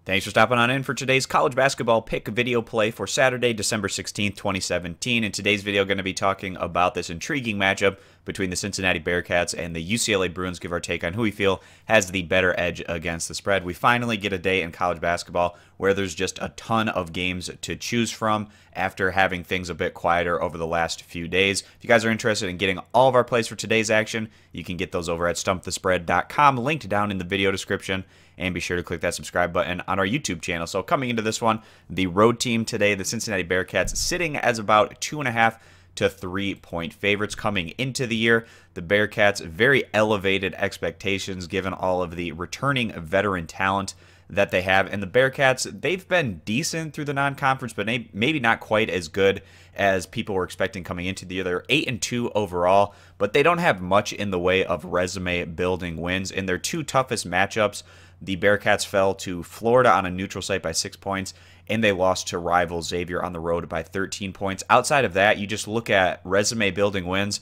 Thanks for stopping on in for today's college basketball pick video play for Saturday, December 16th, 2017. In today's video, going to be talking about this intriguing matchup between the Cincinnati Bearcats and the UCLA Bruins, give our take on who we feel has the better edge against the spread. We finally get a day in college basketball where there's just a ton of games to choose from after having things a bit quieter over the last few days. If you guys are interested in getting all of our plays for today's action, you can get those over at stumpthespread.com, linked down in the video description. And be sure to click that subscribe button on our YouTube channel. So coming into this one, the road team today, the Cincinnati Bearcats, sitting as about 2.5 to 3 point favorites coming into the year. The Bearcats, very elevated expectations given all of the returning veteran talent that they have. And the Bearcats, they've been decent through the non-conference, but maybe not quite as good as people were expecting coming into the year. They're 8-2 overall, but they don't have much in the way of resume-building wins. In their two toughest matchups, the Bearcats fell to Florida on a neutral site by 6 points, and they lost to rival Xavier on the road by 13 points. Outside of that, you just look at resume-building wins.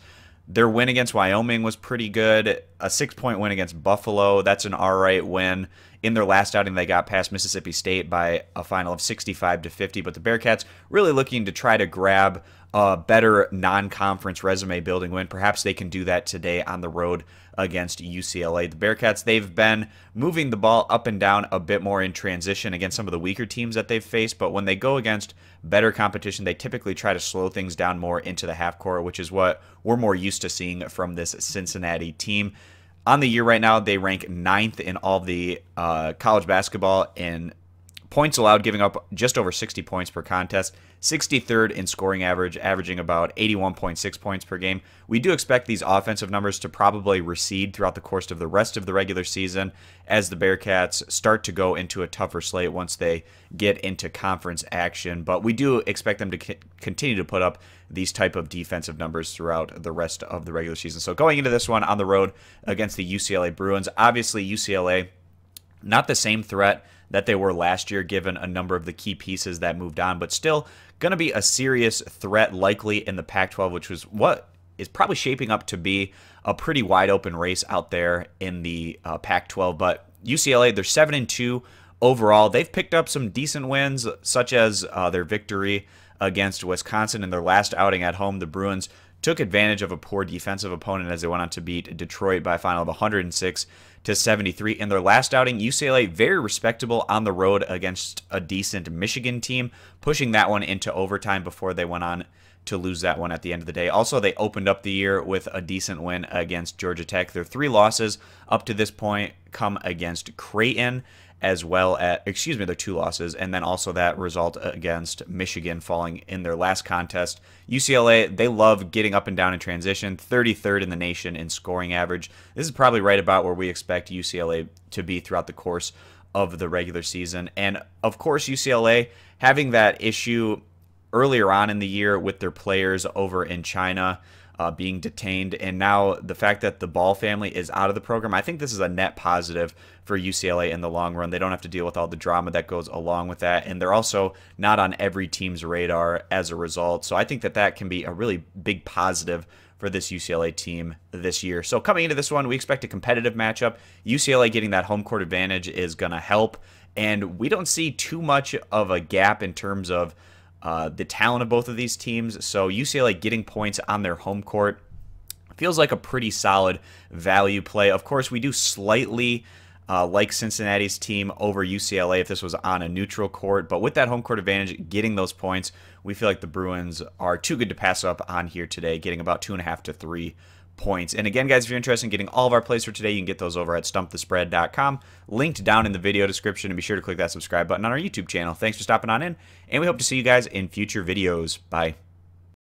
Their win against Wyoming was pretty good. A 6-point win against Buffalo, that's an all right win. In their last outing, they got past Mississippi State by a final of 65-50, but the Bearcats really looking to try to grab a better non-conference resume-building win. Perhaps they can do that today on the road against UCLA. The Bearcats, they've been moving the ball up and down a bit more in transition against some of the weaker teams that they've faced, but when they go against better competition, they typically try to slow things down more into the half court, which is what we're more used to seeing from this Cincinnati team. On the year right now, they rank 9th in all the college basketball in points allowed, giving up just over 60 points per contest, 63rd in scoring average, averaging about 81.6 points per game. We do expect these offensive numbers to probably recede throughout the course of the rest of the regular season as the Bearcats start to go into a tougher slate once they get into conference action. But we do expect them to continue to put up these type of defensive numbers throughout the rest of the regular season. So going into this one on the road against the UCLA Bruins, obviously UCLA, not the same threat that they were last year given a number of the key pieces that moved on, but still going to be a serious threat likely in the Pac-12, which was what is probably shaping up to be a pretty wide open race out there in the Pac-12. But UCLA, they're 7-2 overall. They've picked up some decent wins, such as their victory against Wisconsin in their last outing at home. The Bruins took advantage of a poor defensive opponent as they went on to beat Detroit by a final of 106-73. In their last outing, UCLA very respectable on the road against a decent Michigan team, pushing that one into overtime before they went on to lose that one at the end of the day. Also, they opened up the year with a decent win against Georgia Tech. Their 3 losses up to this point come against Creighton, as well as, their 2 losses, and then also that result against Michigan falling in their last contest. UCLA, they love getting up and down in transition, 33rd in the nation in scoring average. This is probably right about where we expect UCLA to be throughout the course of the regular season. And of course, UCLA having that issue earlier on in the year with their players over in China being detained, and now the fact that the Ball family is out of the program, I think this is a net positive for UCLA in the long run. They don't have to deal with all the drama that goes along with that, and they're also not on every team's radar as a result. So I think that that can be a really big positive for this UCLA team this year. So coming into this one, we expect a competitive matchup. UCLA getting that home court advantage is going to help, and we don't see too much of a gap in terms of the talent of both of these teams. So UCLA getting points on their home court feels like a pretty solid value play. Of course, we do slightly like Cincinnati's team over UCLA if this was on a neutral court, but with that home court advantage, getting those points, we feel like the Bruins are too good to pass up on here today, getting about 2.5 to 3 points. And again, guys, if you're interested in getting all of our plays for today, you can get those over at stumpthespread.com, linked down in the video description, and be sure to click that subscribe button on our YouTube channel. Thanks for stopping on in, and we hope to see you guys in future videos. Bye.